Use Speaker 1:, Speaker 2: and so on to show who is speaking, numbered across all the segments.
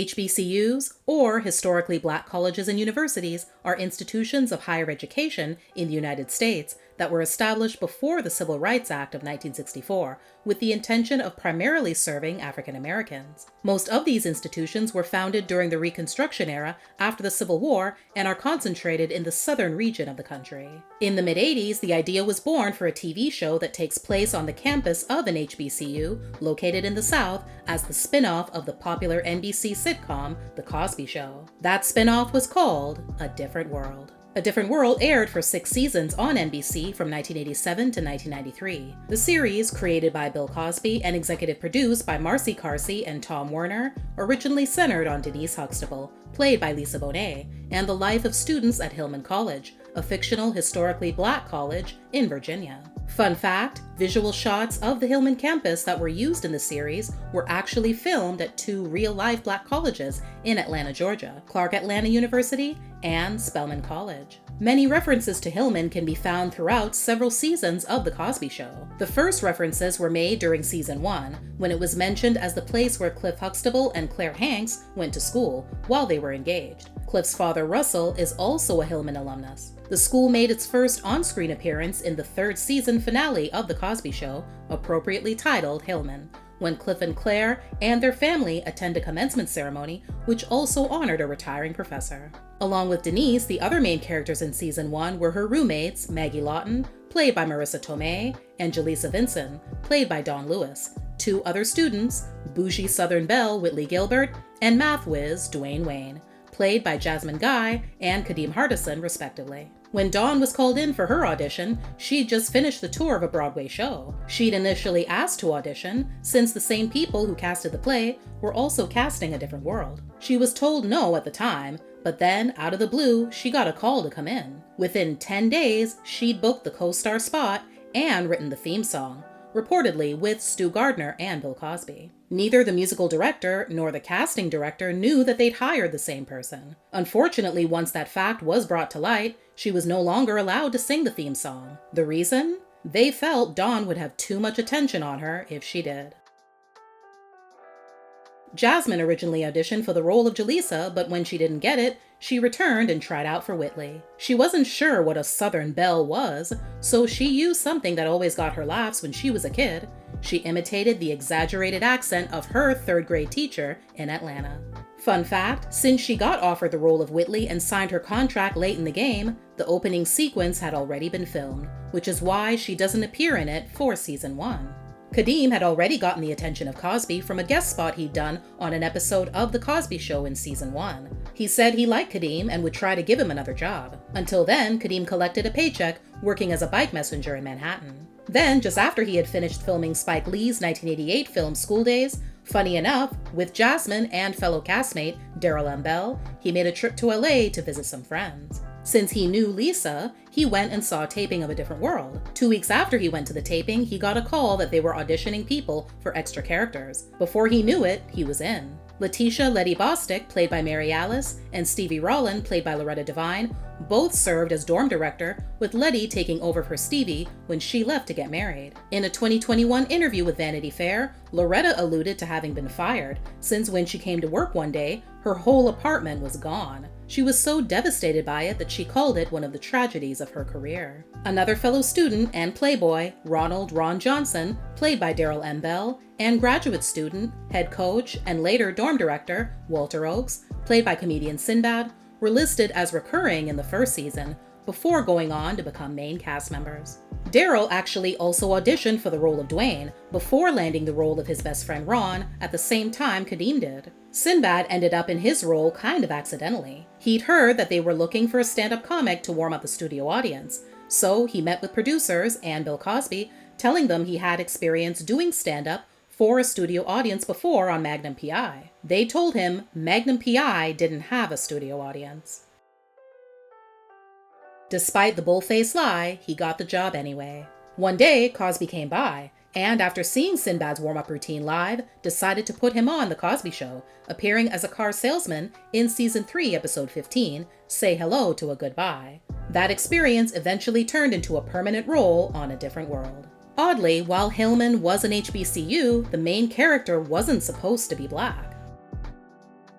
Speaker 1: HBCUs, or historically black colleges and universities, are institutions of higher education in the United States that were established before the Civil Rights Act of 1964 with the intention of primarily serving African Americans. Most of these institutions were founded during the Reconstruction era after the Civil War and are concentrated in the southern region of the country. In the mid-80s, the idea was born for a TV show that takes place on the campus of an HBCU located in the South as the spin-off of the popular NBC sitcom, The Cosby Show. That spin-off was called A Different World. A Different World aired for 6 seasons on NBC from 1987 to 1993. The series, created by Bill Cosby and executive produced by Marcy Carsey and Tom Werner, originally centered on Denise Huxtable, played by Lisa Bonet, and the life of students at Hillman College, a fictional historically black college in Virginia. Fun fact, visual shots of the Hillman campus that were used in the series were actually filmed at 2 real-life black colleges in Atlanta, Georgia, Clark Atlanta University and Spelman College. Many references to Hillman can be found throughout several seasons of The Cosby Show. The first references were made during season 1, when it was mentioned as the place where Cliff Huxtable and Claire Hanks went to school while they were engaged. Cliff's father, Russell, is also a Hillman alumnus. The school made its first on-screen appearance in the 3rd season finale of The Cosby Show, appropriately titled Hillman, when Cliff and Claire and their family attend a commencement ceremony which also honored a retiring professor. Along with Denise, the other main characters in season 1 were her roommates, Maggie Lawton, played by Marissa Tomei, and Jaleesa Vinson, played by Dawn Lewis, 2 other students, bougie Southern belle Whitley Gilbert, and math whiz Dwayne Wayne, played by Jasmine Guy and Kadeem Hardison, respectively. When Dawn was called in for her audition, she'd just finished the tour of a Broadway show. She'd initially asked to audition, since the same people who casted the play were also casting A Different World. She was told no at the time, but then, out of the blue, she got a call to come in. Within 10 days, she'd booked the co-star spot and written the theme song, reportedly with Stu Gardner and Bill Cosby. Neither the musical director nor the casting director knew that they'd hired the same person. Unfortunately, once that fact was brought to light, she was no longer allowed to sing the theme song. The reason? They felt Dawn would have too much attention on her if she did. Jasmine originally auditioned for the role of Jaleesa, but when she didn't get it, she returned and tried out for Whitley. She wasn't sure what a Southern belle was, so she used something that always got her laughs when she was a kid. She imitated the exaggerated accent of her 3rd grade teacher in Atlanta. Fun fact, since she got offered the role of Whitley and signed her contract late in the game, the opening sequence had already been filmed, which is why she doesn't appear in it for season 1. Kadeem had already gotten the attention of Cosby from a guest spot he'd done on an episode of The Cosby Show in season 1. He said he liked Kadeem and would try to give him another job. Until then, Kadeem collected a paycheck working as a bike messenger in Manhattan. Then, just after he had finished filming Spike Lee's 1988 film School Days, funny enough, with Jasmine and fellow castmate Daryl M. Bell, he made a trip to LA to visit some friends. Since he knew Lisa, he went and saw a taping of A Different World. 2 weeks after he went to the taping, he got a call that they were auditioning people for extra characters. Before he knew it, he was in. Letitia Letty Bostick, played by Mary Alice, and Stevie Rawlin, played by Loretta Devine, both served as dorm director, with Letty taking over for Stevie when she left to get married. In a 2021 interview with Vanity Fair, Loretta alluded to having been fired, since when she came to work one day, her whole apartment was gone. She was so devastated by it that she called it one of the tragedies of her career. Another fellow student and playboy, Ronald Ron Johnson, played by Daryl M. Bell, and graduate student, head coach, and later dorm director, Walter Oakes, played by comedian Sinbad, were listed as recurring in the 1st season, before going on to become main cast members. Daryl actually also auditioned for the role of Dwayne, before landing the role of his best friend Ron at the same time Kadeem did. Sinbad ended up in his role kind of accidentally. He'd heard that they were looking for a stand-up comic to warm up the studio audience, so he met with producers and Bill Cosby, telling them he had experience doing stand-up for a studio audience before on Magnum P.I. They told him Magnum P.I. didn't have a studio audience. Despite the bull-faced lie, he got the job anyway. One day, Cosby came by, and after seeing Sinbad's warm-up routine live, decided to put him on The Cosby Show, appearing as a car salesman in Season 3, Episode 15, Say Hello to a Goodbye. That experience eventually turned into a permanent role on A Different World. Oddly, while Hillman was an HBCU, the main character wasn't supposed to be black.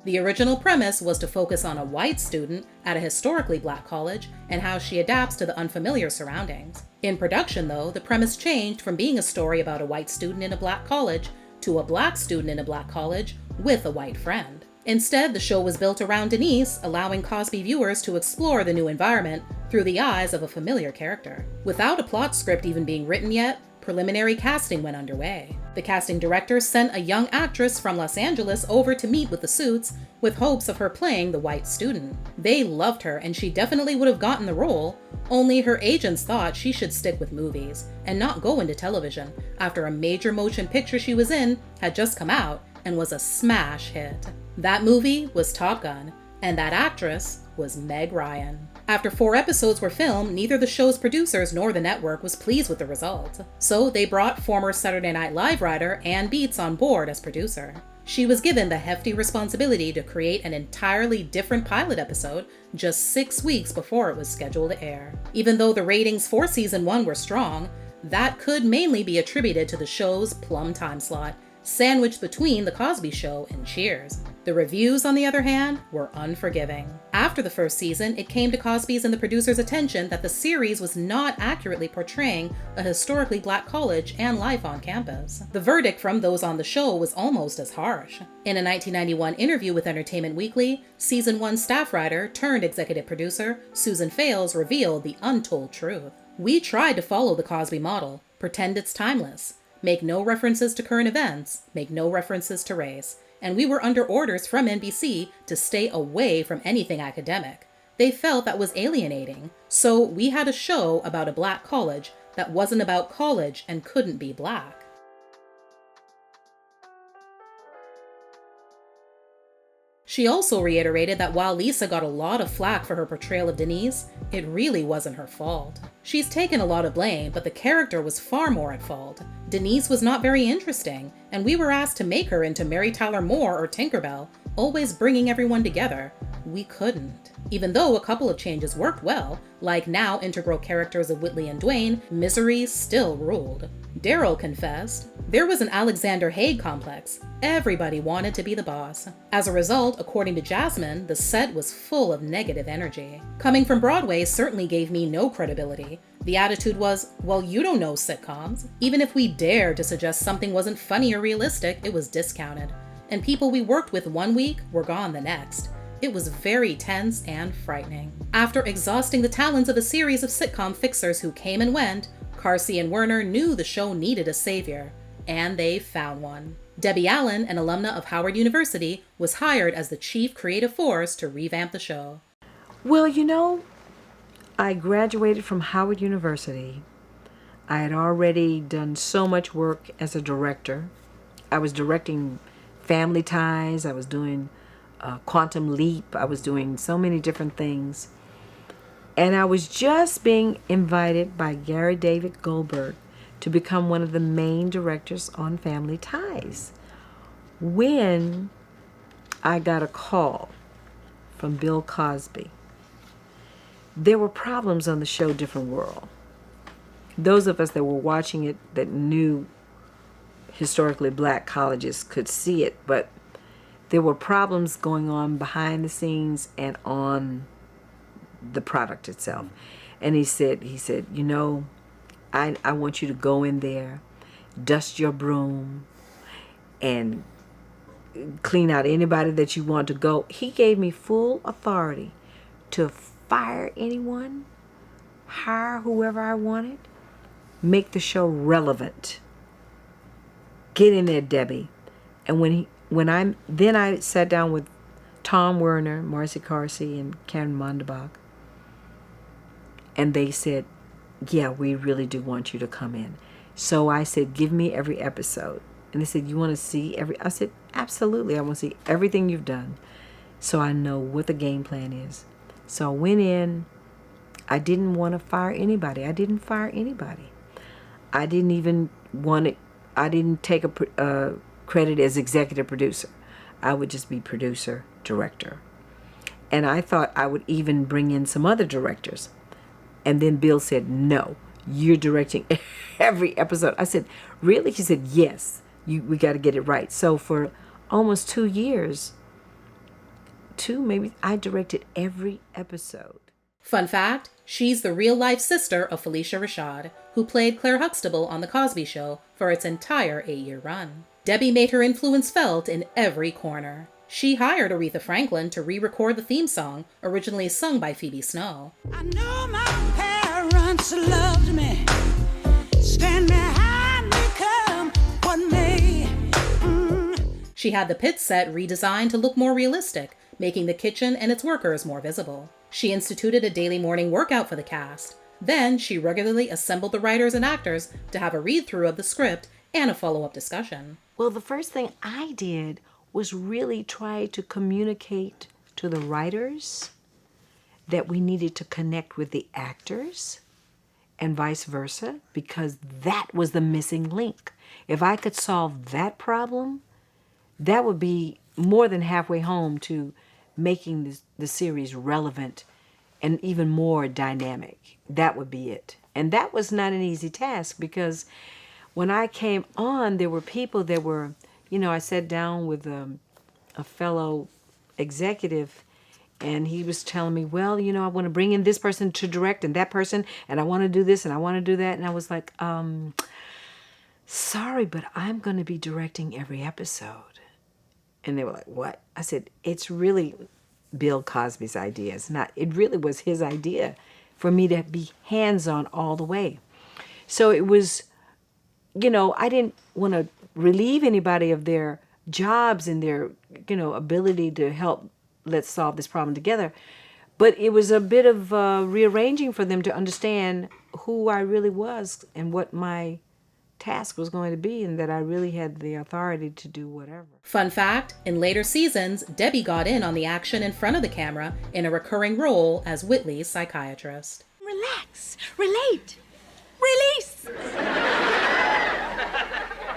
Speaker 1: The original premise was to focus on a white student at a historically black college and how she adapts to the unfamiliar surroundings. In production, though, the premise changed from being a story about a white student in a black college to a black student in a black college with a white friend. Instead, the show was built around Denise, allowing Cosby viewers to explore the new environment through the eyes of a familiar character. Without a plot script even being written yet, preliminary casting went underway. The casting director sent a young actress from Los Angeles over to meet with the suits, with hopes of her playing the white student. They loved her and she definitely would have gotten the role, only her agents thought she should stick with movies and not go into television after a major motion picture she was in had just come out and was a smash hit. That movie was Top Gun, and that actress was Meg Ryan. After 4 episodes were filmed, neither the show's producers nor the network was pleased with the result. So they brought former Saturday Night Live writer Ann Beats on board as producer. She was given the hefty responsibility to create an entirely different pilot episode just 6 weeks before it was scheduled to air. Even though the ratings for season 1 were strong, that could mainly be attributed to the show's plum time slot, sandwiched between The Cosby Show and Cheers. The reviews, on the other hand, were unforgiving. After the first season, it came to Cosby's and the producer's attention that the series was not accurately portraying a historically black college and life on campus. The verdict from those on the show was almost as harsh. In a 1991 interview with Entertainment Weekly, season 1 staff writer turned executive producer Susan Fales revealed the untold truth. "We tried to follow the Cosby model, pretend it's timeless, make no references to current events, make no references to race, and we were under orders from NBC to stay away from anything academic. They felt that was alienating, so we had a show about a black college that wasn't about college and couldn't be black." She also reiterated that while Lisa got a lot of flack for her portrayal of Denise, it really wasn't her fault. She's taken a lot of blame, but the character was far more at fault. Denise was not very interesting, and we were asked to make her into Mary Tyler Moore or Tinkerbell, always bringing everyone together. We couldn't. Even though a couple of changes worked well, like now integral characters of Whitley and Dwayne, misery still ruled. Daryl confessed, "There was an Alexander Haig complex. Everybody wanted to be the boss." As a result, according to Jasmine, the set was full of negative energy. "Coming from Broadway certainly gave me no credibility. The attitude was, well, you don't know sitcoms. Even if we dared to suggest something wasn't funny or realistic, it was discounted. And people we worked with one week were gone the next. It was very tense and frightening." After exhausting the talents of a series of sitcom fixers who came and went, Carsey and Werner knew the show needed a savior, and they found one. Debbie Allen, an alumna of Howard University, was hired as the chief creative force to revamp the show.
Speaker 2: Well, I graduated from Howard University. I had already done so much work as a director. I was directing Family Ties. I was doing Quantum Leap. I was doing so many different things. And I was just being invited by Gary David Goldberg to become one of the main directors on Family Ties, when I got a call from Bill Cosby. There were problems on the show Different World. Those of us that were watching it that knew historically black colleges could see it, but there were problems going on behind the scenes and on the product itself. And he said, I want you to go in there, dust your broom, and clean out anybody that you want to go. He gave me full authority to fire anyone, hire whoever I wanted, make the show relevant. Get in there, Debbie. And then I sat down with Tom Werner, Marcy Carsey, and Karen Mondebach, and they said, yeah, we really do want you to come in. So I said, give me every episode. And they said, you want to see every? I said, absolutely. I want to see everything you've done so I know what the game plan is. So I went in. I didn't want to fire anybody. I didn't fire anybody. I didn't even want it. I didn't take a credit as executive producer. I would just be producer, director. And I thought I would even bring in some other directors. And then Bill said, no, you're directing every episode. I said, really? He said, yes, we got to get it right. So for almost 2 years, 2, maybe I directed every episode.
Speaker 1: Fun fact, she's the real-life sister of Felicia Rashad, who played Claire Huxtable on The Cosby Show for its entire 8-year run. Debbie made her influence felt in every corner. She hired Aretha Franklin to re-record the theme song, originally sung by Phoebe Snow.
Speaker 3: I know my parents loved me. Stand behind me, come what may.
Speaker 1: She had the pit set redesigned to look more realistic, making the kitchen and its workers more visible. She instituted a daily morning workout for the cast. Then she regularly assembled the writers and actors to have a read-through of the script and a follow-up discussion.
Speaker 2: Well, the first thing I did was really try to communicate to the writers that we needed to connect with the actors and vice versa, because that was the missing link. If I could solve that problem, that would be more than halfway home to making the series relevant and even more dynamic. That would be it. And that was not an easy task, because when I came on, there were people that were, I sat down with a fellow executive, and he was telling me, well, I want to bring in this person to direct and that person, and I want to do this and I want to do that. And I was like, sorry, but I'm going to be directing every episode. And they were like, what? I said, it's really Bill Cosby's idea. It really was his idea for me to be hands-on all the way. So it was, I didn't want to relieve anybody of their jobs and their, ability to help, let's solve this problem together. But it was a bit of rearranging for them to understand who I really was and what my task was going to be, and that I really had the authority to do whatever.
Speaker 1: Fun fact, in later seasons, Debbie got in on the action in front of the camera in a recurring role as Whitley's psychiatrist.
Speaker 3: Relax, relate, release.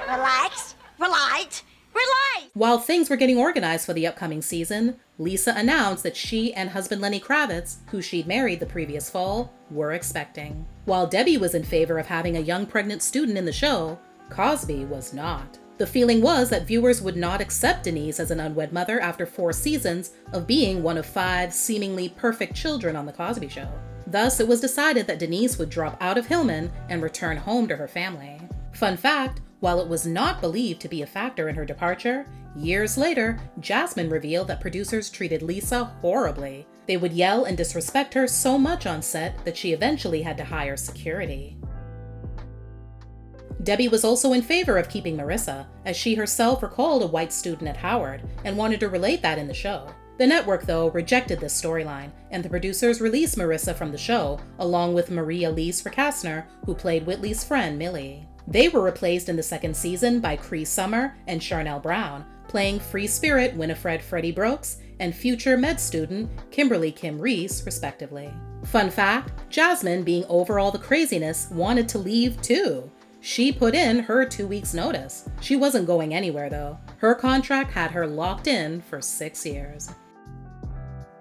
Speaker 3: Relax, relate, relate.
Speaker 1: While things were getting organized for the upcoming season, Lisa announced that she and husband Lenny Kravitz, who she'd married the previous fall, were expecting. While Debbie was in favor of having a young pregnant student in the show, Cosby was not. The feeling was that viewers would not accept Denise as an unwed mother after 4 seasons of being one of 5 seemingly perfect children on The Cosby Show. Thus, it was decided that Denise would drop out of Hillman and return home to her family. Fun fact, while it was not believed to be a factor in her departure, years later, Jasmine revealed that producers treated Lisa horribly. They would yell and disrespect her so much on set that she eventually had to hire security. Debbie was also in favor of keeping Marissa, as she herself recalled a white student at Howard and wanted to relate that in the show. The network, though, rejected this storyline, and the producers released Marissa from the show, along with Maria Elise Fracasner, who played Whitley's friend Millie. They were replaced in the 2nd season by Cree Summer and Charnel Brown, playing Free Spirit Winifred Freddie Brooks and future med student Kimberly Kim Reese, respectively. Fun fact, Jasmine, being over all the craziness, wanted to leave too. She put in her 2 weeks' notice. She wasn't going anywhere, though. Her contract had her locked in for 6 years.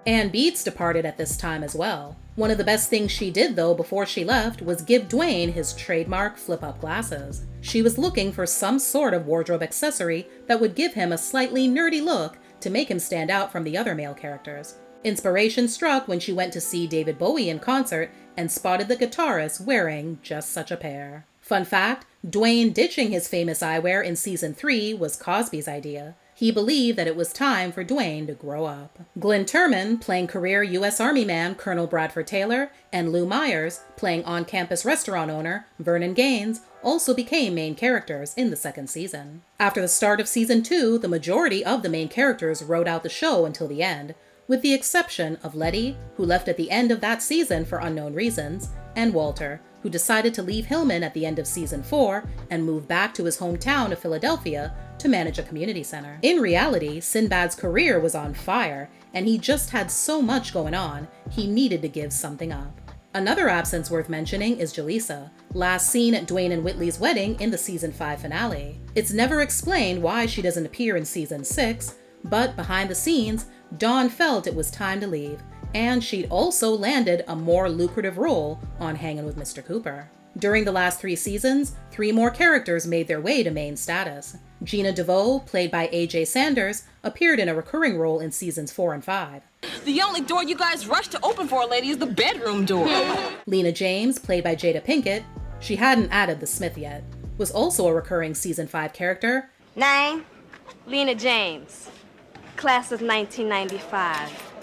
Speaker 1: Ann Beats departed at this time as well. One of the best things she did, though, before she left was give Dwayne his trademark flip-up glasses. She was looking for some sort of wardrobe accessory that would give him a slightly nerdy look to make him stand out from the other male characters. Inspiration struck when she went to see David Bowie in concert and spotted the guitarist wearing just such a pair. Fun fact, Dwayne ditching his famous eyewear in season 3 was Cosby's idea. He believed that it was time for Dwayne to grow up. Glenn Turman, playing career U.S. Army man Colonel Bradford Taylor, and Lou Myers, playing on-campus restaurant owner Vernon Gaines, also became main characters in the 2nd season. After the start of season 2, the majority of the main characters rode out the show until the end, with the exception of Letty, who left at the end of that season for unknown reasons, and Walter, who decided to leave Hillman at the end of season 4 and move back to his hometown of Philadelphia to manage a community center. In reality, Sinbad's career was on fire, and he just had so much going on, he needed to give something up. Another absence worth mentioning is Jaleesa, last seen at Dwayne and Whitley's wedding in the season 5 finale. It's never explained why she doesn't appear in season 6, but behind the scenes, Dawn felt it was time to leave, and she'd also landed a more lucrative role on Hangin' with Mr. Cooper. During the last 3 seasons, 3 more characters made their way to main status. Gina DeVoe, played by A.J. Sanders, appeared in a recurring role in seasons 4 and 5.
Speaker 4: The only door you guys rush to open for a lady is the bedroom door.
Speaker 1: Lena James, played by Jada Pinkett, she hadn't added the Smith yet, was also a recurring season 5 character.
Speaker 5: Name? Lena James. Class of 1995.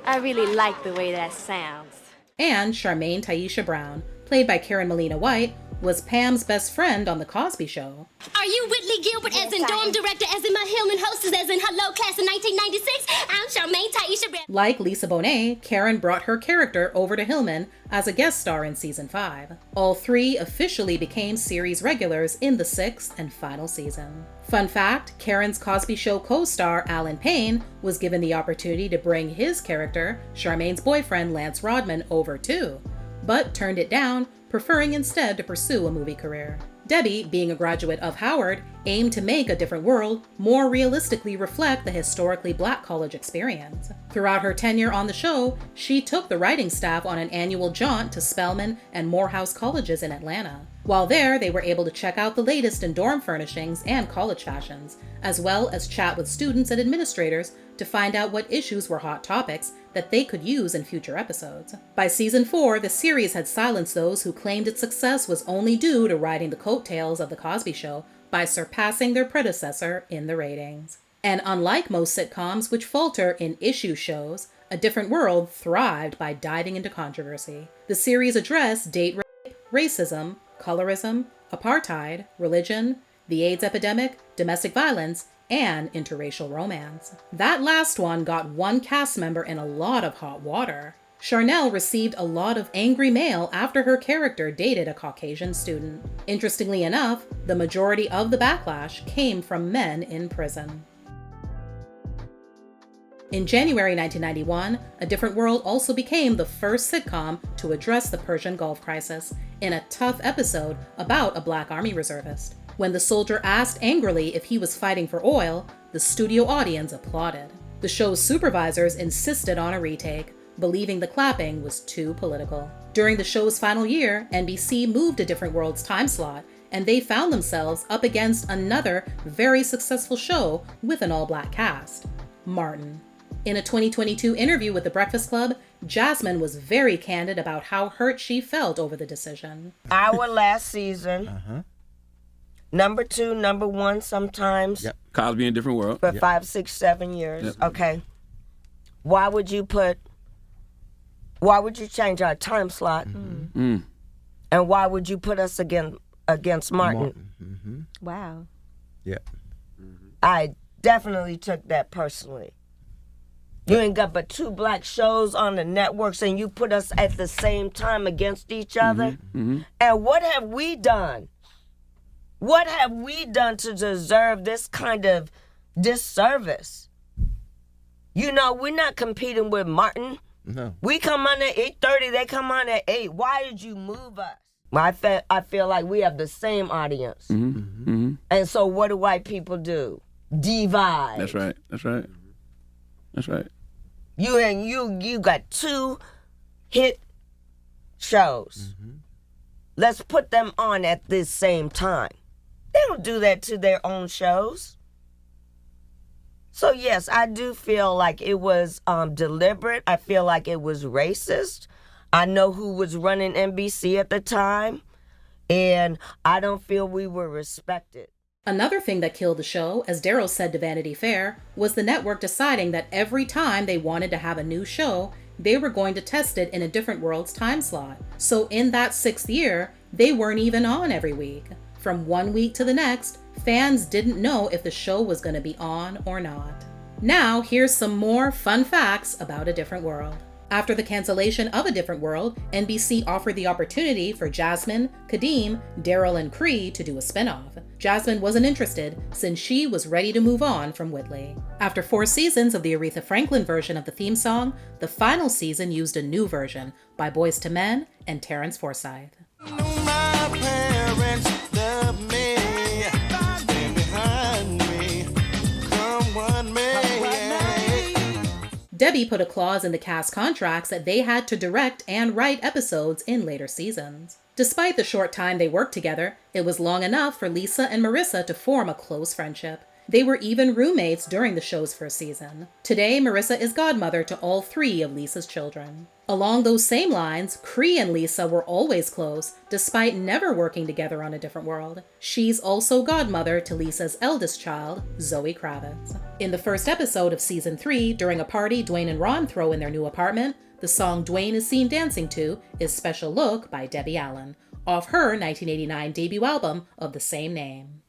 Speaker 5: I really like the way that sounds.
Speaker 1: And Charmaine Taisha Brown, played by Karen Molina White, was Pam's best friend on The Cosby Show.
Speaker 6: Are you Whitley Gilbert as in dorm director, as in my Hillman hostess, as in hello class of 1996? I'm Charmaine Taisha Brown.
Speaker 1: Like Lisa Bonet, Karen brought her character over to Hillman as a guest star in season 5. All 3 officially became series regulars in the 6th and final season. Fun fact, Karen's Cosby Show co-star Alan Payne was given the opportunity to bring his character, Charmaine's boyfriend Lance Rodman, over too, but turned it down, preferring instead to pursue a movie career. Debbie, being a graduate of Howard, aimed to make A Different World more realistically reflect the historically Black college experience. Throughout her tenure on the show, she took the writing staff on an annual jaunt to Spelman and Morehouse colleges in Atlanta. While there, they were able to check out the latest in dorm furnishings and college fashions, as well as chat with students and administrators to find out what issues were hot topics that they could use in future episodes. By season 4, the series had silenced those who claimed its success was only due to riding the coattails of The Cosby Show by surpassing their predecessor in the ratings. And unlike most sitcoms which falter in issue shows, A Different World thrived by diving into controversy. The series addressed date rape, racism, colorism, apartheid, religion, the AIDS epidemic, domestic violence, and interracial romance. That last one got one cast member in a lot of hot water. Charnel received a lot of angry mail after her character dated a Caucasian student. Interestingly enough, the majority of the backlash came from men in prison. In January 1991, A Different World also became the first sitcom to address the Persian Gulf crisis in a tough episode about a Black Army reservist. When the soldier asked angrily if he was fighting for oil, the studio audience applauded. The show's supervisors insisted on a retake, believing the clapping was too political. During the show's final year, NBC moved A Different World's time slot, and they found themselves up against another very successful show with an all-Black cast, Martin. In a 2022 interview with The Breakfast Club, Jasmine was very candid about how hurt she felt over the decision.
Speaker 7: Our last season, number 2, number 1 sometimes.
Speaker 8: Yep. Cosby in a Different World.
Speaker 7: For 5, 6, 7 years.
Speaker 8: Yep.
Speaker 7: Okay. Why would you change our time slot?
Speaker 8: Mm-hmm.
Speaker 7: And why would you put us against Martin?
Speaker 8: Mm-hmm.
Speaker 5: Wow.
Speaker 8: Yeah.
Speaker 7: I definitely took that personally. You ain't got but 2 Black shows on the networks and you put us at the same time against each other?
Speaker 8: Mm-hmm.
Speaker 7: And what have we done? What have we done to deserve this kind of disservice? You know, we're not competing with Martin.
Speaker 8: No.
Speaker 7: We come on at 8:30, they come on at 8. Why did you move us? I feel like we have the same audience.
Speaker 8: Mm-hmm. Mm-hmm.
Speaker 7: And so what do white people do? Divide.
Speaker 8: That's right. That's right. That's right.
Speaker 7: You got 2 hit shows.
Speaker 8: Mm-hmm.
Speaker 7: Let's put them on at this same time. They don't do that to their own shows. So yes, I do feel like it was deliberate. I feel like it was racist. I know who was running NBC at the time, and I don't feel we were respected.
Speaker 1: Another thing that killed the show, as Darryl said to Vanity Fair, was the network deciding that every time they wanted to have a new show, they were going to test it in A Different World's time slot. So in that 6th year, they weren't even on every week. From one week to the next, fans didn't know if the show was going to be on or not. Now, here's some more fun facts about A Different World. After the cancellation of A Different World, NBC offered the opportunity for Jasmine, Kadeem, Darryl, and Cree to do a spinoff. Jasmine wasn't interested since she was ready to move on from Whitley. After 4 seasons of the Aretha Franklin version of the theme song, the final season used a new version by Boyz II Men and Terrence Forsyth. Debbie put a clause in the cast contracts that they had to direct and write episodes in later seasons. Despite the short time they worked together, it was long enough for Lisa and Marissa to form a close friendship. They were even roommates during the show's first season. Today, Marissa is godmother to all 3 of Lisa's children. Along those same lines, Cree and Lisa were always close, despite never working together on A Different World. She's also godmother to Lisa's eldest child, Zoe Kravitz. In the first episode of season 3, during a party Dwayne and Ron throw in their new apartment, the song Dwayne is seen dancing to is Special Look by Debbie Allen, off her 1989 debut album of the same name.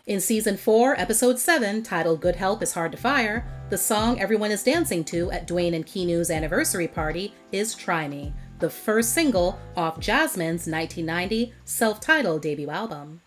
Speaker 1: In season 4, episode 7, titled Good Help is Hard to Fire, the song everyone is dancing to at Dwayne and Keenu's anniversary party is Try Me, the first single off Jasmine's 1990 self-titled debut album.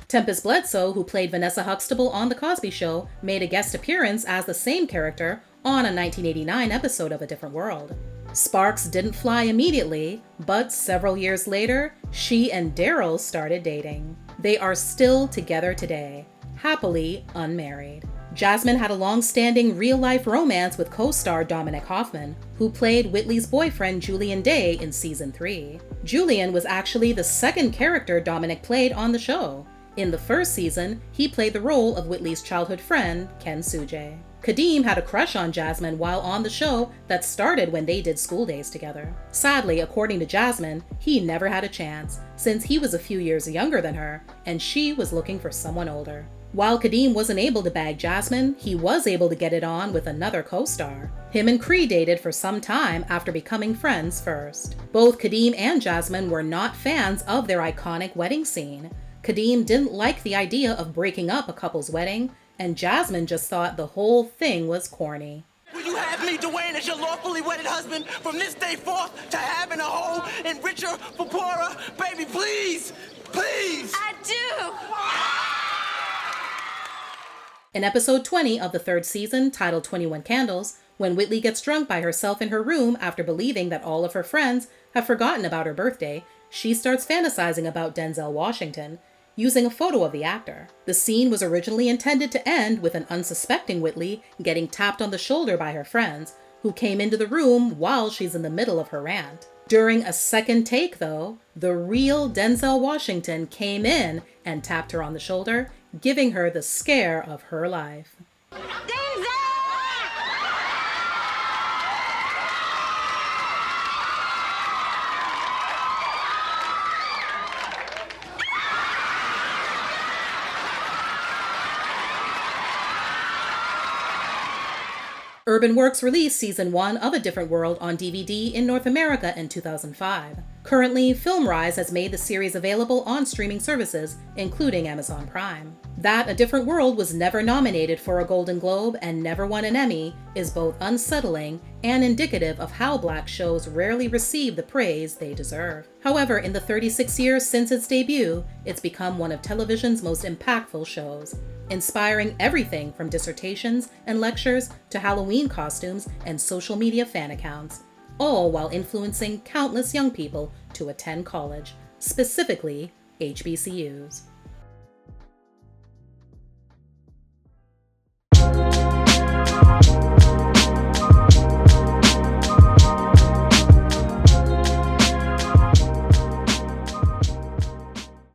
Speaker 1: Tempest Bledsoe, who played Vanessa Huxtable on The Cosby Show, made a guest appearance as the same character on a 1989 episode of A Different World. Sparks didn't fly immediately, but several years later, she and Daryl started dating. They are still together today, happily unmarried. Jasmine had a long-standing real-life romance with co-star Dominic Hoffman, who played Whitley's boyfriend Julian Day in season 3. Julian was actually the second character Dominic played on the show. In the first season, he played the role of Whitley's childhood friend, Ken Suje. Kadeem had a crush on Jasmine while on the show that started when they did School Days together. Sadly, according to Jasmine, he never had a chance, since he was a few years younger than her, and she was looking for someone older. While Kadeem wasn't able to bag Jasmine, he was able to get it on with another co-star. Him and Cree dated for some time after becoming friends first. Both Kadeem and Jasmine were not fans of their iconic wedding scene. Kadeem didn't like the idea of breaking up a couple's wedding, and Jasmine just thought the whole thing was corny.
Speaker 9: Will you have me, Dwayne, as your lawfully wedded husband from this day forth to having a whole and richer for poorer? Baby, please, please.
Speaker 5: I do.
Speaker 1: In episode 20 of the 3rd season, titled 21 Candles, when Whitley gets drunk by herself in her room after believing that all of her friends have forgotten about her birthday, she starts fantasizing about Denzel Washington, using a photo of the actor. The scene was originally intended to end with an unsuspecting Whitley getting tapped on the shoulder by her friends, who came into the room while she's in the middle of her rant. During a second take, though, the real Denzel Washington came in and tapped her on the shoulder, giving her the scare of her life. Urban Works released Season 1 of A Different World on DVD in North America in 2005. Currently, FilmRise has made the series available on streaming services, including Amazon Prime. That A Different World was never nominated for a Golden Globe and never won an Emmy is both unsettling and indicative of how Black shows rarely receive the praise they deserve. However, in the 36 years since its debut, it's become one of television's most impactful shows, inspiring everything from dissertations and lectures to Halloween costumes and social media fan accounts, all while influencing countless young people to attend college, specifically HBCUs.